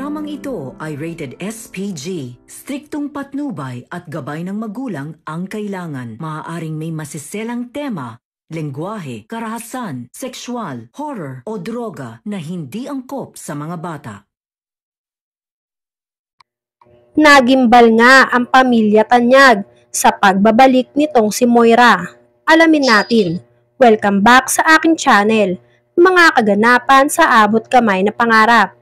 Dramang ito ay rated SPG. Striktong patnubay at gabay ng magulang ang kailangan. Maaaring may masiselang tema, lengguwahe, karahasan, sexual, horror o droga na hindi angkop sa mga bata. Nagimbal nga ang pamilya Tanyag sa pagbabalik nitong si Moira. Alamin natin. Welcome back sa aking channel. Mga kaganapan sa abot kamay na pangarap.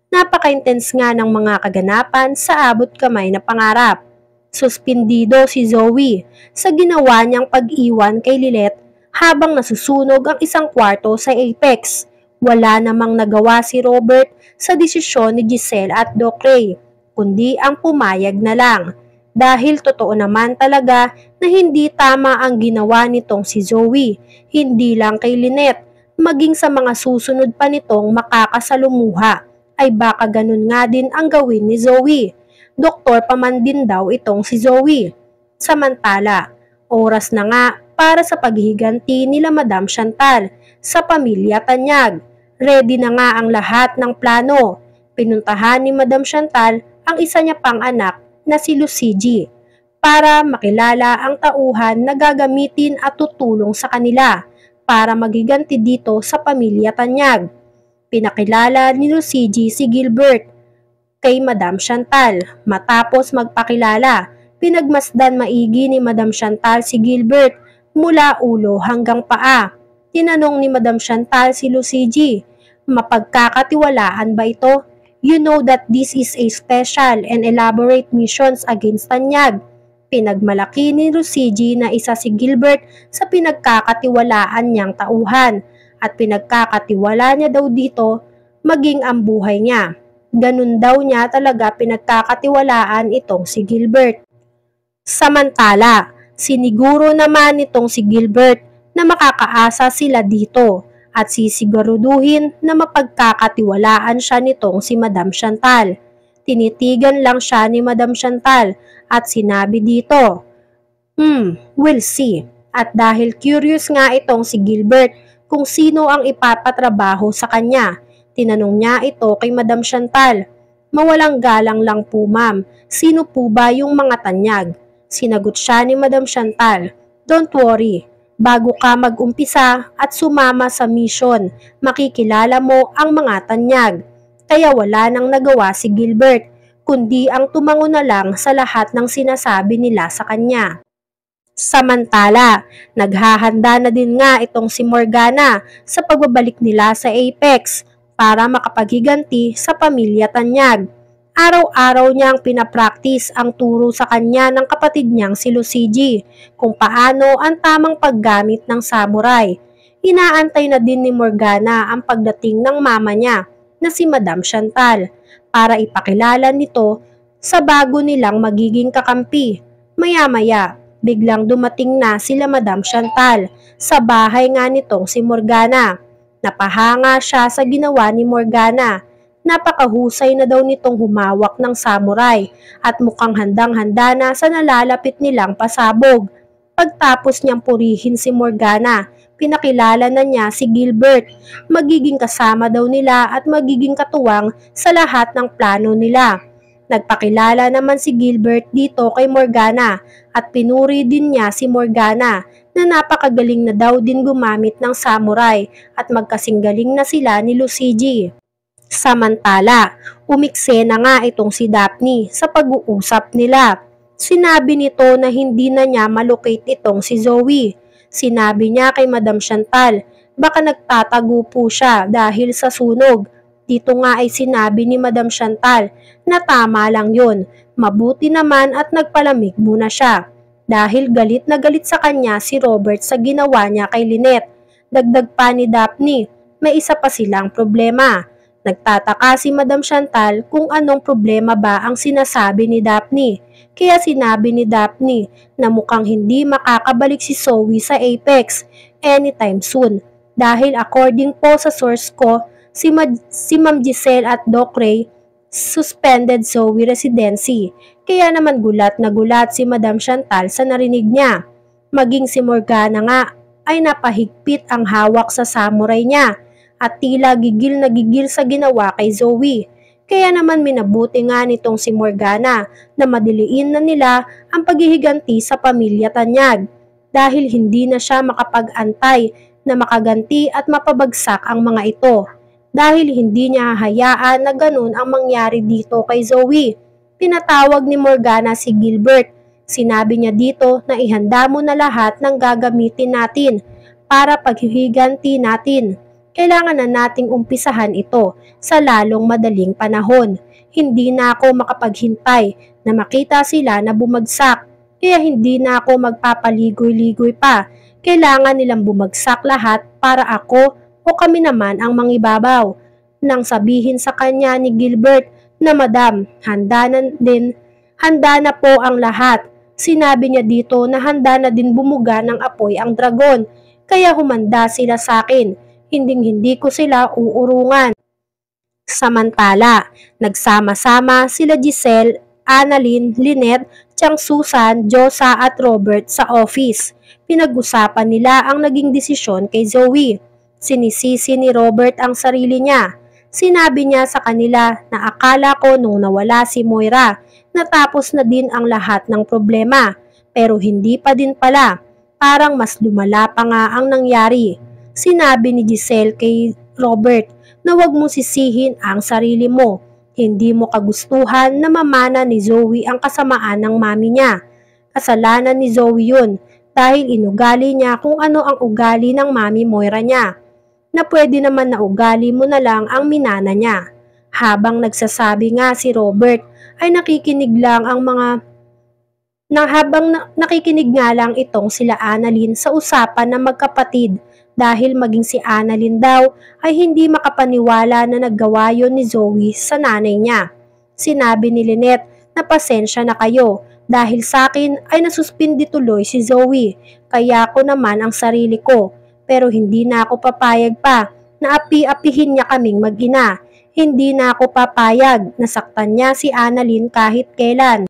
Napaka-intense nga ng mga kaganapan sa abot kamay na pangarap. Suspindido si Zoe sa ginawa niyang pag-iwan kay Lilet habang nasusunog ang isang kwarto sa Apex. Wala namang nagawa si Robert sa desisyon ni Giselle at Doc Ray, kundi ang pumayag na lang. Dahil totoo naman talaga na hindi tama ang ginawa nitong si Zoe, hindi lang kay Lynette, maging sa mga susunod pa nitong makakasalumuha. Ay baka ganun nga din ang gawin ni Zoe. Doktor pa man din daw itong si Zoe. Samantala, oras na nga para sa paghihiganti nila Madam Chantal sa pamilya Tanyag. Ready na nga ang lahat ng plano. Pinuntahan ni Madam Chantal ang isa niya pang anak na si Lucigi para makilala ang tauhan na gagamitin at tutulong sa kanila para maghiganti dito sa pamilya Tanyag. Pinakilala ni Lucigi si Gilbert kay Madam Chantal. Matapos magpakilala, pinagmasdan maigi ni Madam Chantal si Gilbert mula ulo hanggang paa. Tinanong ni Madam Chantal si Lucigi, mapagkakatiwalaan ba ito? You know that this is a special and elaborate missions against Tanyag. Pinagmalaki ni Lucigi na isa si Gilbert sa pinagkakatiwalaan niyang tauhan. At pinagkakatiwala niya daw dito maging ang buhay niya. Ganun daw niya talaga pinagkakatiwalaan itong si Gilbert. Samantala, siniguro naman itong si Gilbert na makakaasa sila dito at sisiguraduhin na mapagkakatiwalaan siya nitong si Madam Chantal. Tinitigan lang siya ni Madam Chantal at sinabi dito, we'll see. At dahil curious nga itong si Gilbert kung sino ang ipapatrabaho sa kanya, tinanong niya ito kay Madam Chantal. Mawalang galang lang po ma'am, sino po ba yung mga Tanyag? Sinagot siya ni Madam Chantal, don't worry, bago ka mag-umpisa at sumama sa mission, makikilala mo ang mga Tanyag. Kaya wala nang nagawa si Gilbert, kundi ang tumango na lang sa lahat ng sinasabi nila sa kanya. Samantala, naghahanda na din nga itong si Morgana sa pagbabalik nila sa Apex para makapaghiganti sa pamilya Tanyag. Araw-araw niyang pinapractice ang turo sa kanya ng kapatid niyang si Lucigi kung paano ang tamang paggamit ng samurai. Inaantay na din ni Morgana ang pagdating ng mama niya na si Madam Chantal para ipakilala nito sa bago nilang magiging kakampi. Maya-maya, biglang dumating na sila Madam Chantal sa bahay nga nitong si Morgana. Napahanga siya sa ginawa ni Morgana. Napakahusay na daw nitong humawak ng samurai at mukhang handang-handa na sa nalalapit nilang pasabog. Pagtapos niyang purihin si Morgana, pinakilala na niya si Gilbert. Magiging kasama daw nila at magiging katuwang sa lahat ng plano nila. Nagpakilala naman si Gilbert dito kay Morgana at pinuri din niya si Morgana na napakagaling na daw din gumamit ng samurai at magkasinggaling na sila ni Lucigi. Samantala, umikse na nga itong si Daphne sa pag-uusap nila. Sinabi nito na hindi na niya malocate itong si Zoe. Sinabi niya kay Madam Chantal, baka nagtatago po siya dahil sa sunog. Dito nga ay sinabi ni Madam Chantal na tama lang yun. Mabuti naman at nagpalamig muna siya. Dahil galit na galit sa kanya si Robert sa ginawa niya kay Lynette. Dagdag pa ni Daphne, may isa pa silang problema. Nagtataka si Madam Chantal kung anong problema ba ang sinasabi ni Daphne. Kaya sinabi ni Daphne na mukhang hindi makakabalik si Zoe sa Apex anytime soon. Dahil according po sa source ko, si Ma'am Giselle at Doc Ray suspended Zoe residency. Kaya naman gulat na gulat si Madam Chantal sa narinig niya. Maging si Morgana nga ay napahigpit ang hawak sa samurai niya at tila gigil na gigil sa ginawa kay Zoe. Kaya naman minabuti nga nitong si Morgana na madiliin na nila ang paghihiganti sa pamilya Tanyag dahil hindi na siya makapag-antay na makaganti at mapabagsak ang mga ito dahil hindi niya hahayaan na ganun ang mangyari dito kay Zoe. Pinatawag ni Morgana si Gilbert. Sinabi niya dito na ihanda mo na lahat ng gagamitin natin para paghihiganti natin. Kailangan na nating umpisahan ito sa lalong madaling panahon. Hindi na ako makapaghintay na makita sila na bumagsak, kaya hindi na ako magpapaligoy-ligoy pa. Kailangan nilang bumagsak lahat para ako o kami naman ang mangibabaw. Nang sabihin sa kanya ni Gilbert na Madam, handa na po ang lahat. Sinabi niya dito na handa na din bumuga ng apoy ang dragon, kaya humanda sila sa akin. Hinding-hindi ko sila uurungan. Samantala, nagsama-sama sila Giselle, Annalyn, Lynette, Chang Susan, Josa at Robert sa office. Pinag-usapan nila ang naging desisyon kay Zoe. Sinisisi ni Robert ang sarili niya. Sinabi niya sa kanila na akala ko nung nawala si Moira, natapos na din ang lahat ng problema. Pero hindi pa din pala. Parang mas lumala pa nga ang nangyari. Sinabi ni Giselle kay Robert na huwag mong sisihin ang sarili mo. Hindi mo kagustuhan na mamana ni Zoe ang kasamaan ng mami niya. Kasalanan ni Zoe yun dahil inugali niya kung ano ang ugali ng mami Moira niya. Na pwede naman na ugali mo na lang ang minana niya. Habang nagsasabi nga si Robert ay nakikinig nga lang itong sila Annalyn sa usapan ng magkapatid dahil maging si Annalyn daw ay hindi makapaniwala na naggawa yon ni Zoe sa nanay niya. Sinabi ni Lynette na pasensya na kayo dahil sa akin ay nasuspindi tuloy si Zoe, kaya ako naman ang sarili ko. Pero hindi na ako papayag pa na api-apihin niya kaming mag-ina. Hindi na ako papayag na saktan niya si Annalyn kahit kailan.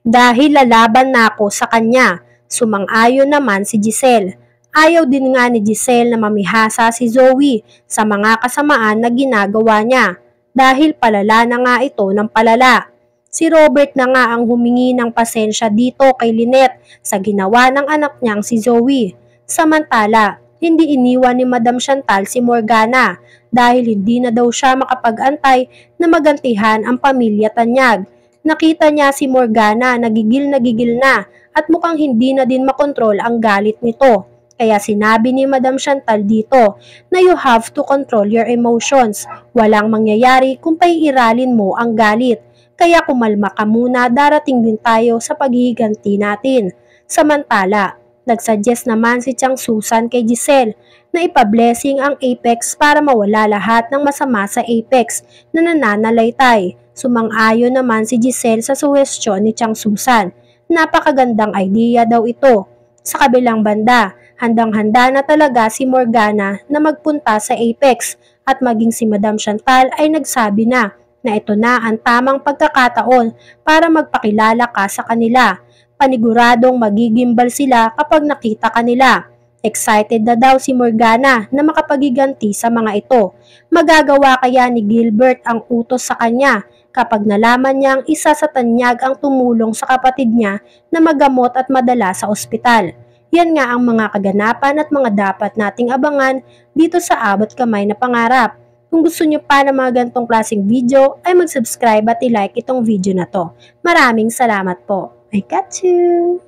Dahil lalaban na ako sa kanya. Sumang-ayon naman si Giselle. Ayaw din nga ni Giselle na mamihasa si Zoe sa mga kasamaan na ginagawa niya dahil palala na nga ito ng palala. Si Robert na nga ang humingi ng pasensya dito kay Lynette sa ginawa ng anak niyang si Zoe. Samantala, hindi iniwan ni Madam Chantal si Morgana dahil hindi na daw siya makapag-antay na magantihan ang pamilya Tanyag. Nakita niya si Morgana nagigil na at mukhang hindi na din makontrol ang galit nito. Kaya sinabi ni Madam Chantal dito na you have to control your emotions. Walang mangyayari kung paiiralin mo ang galit. Kaya kumalma ka muna, darating din tayo sa paghihiganti natin. Samantala, nagsuggest naman si Chang Susan kay Giselle na ipa-blessing ang Apex para mawala lahat ng masama sa Apex na nananalaytay. Sumang-ayon naman si Giselle sa suhestyon ni Chang Susan. Napakagandang idea daw ito. Sa kabilang banda, handang-handa na talaga si Morgana na magpunta sa Apex at maging si Madam Chantal ay nagsabi na ito na ang tamang pagkakataon para magpakilala ka sa kanila. Paniguradong magigimbal sila kapag nakita kanila. Excited na daw si Morgana na makapaghiganti sa mga ito. Magagawa kaya ni Gilbert ang utos sa kanya kapag nalaman niyang isa sa Tanyag ang tumulong sa kapatid niya na magamot at madala sa ospital. Yan nga ang mga kaganapan at mga dapat nating abangan dito sa Abot Kamay na Pangarap. Kung gusto nyo pa ng mga gantong klaseng video ay mag-subscribe at i-like itong video na to. Maraming salamat po. I got you!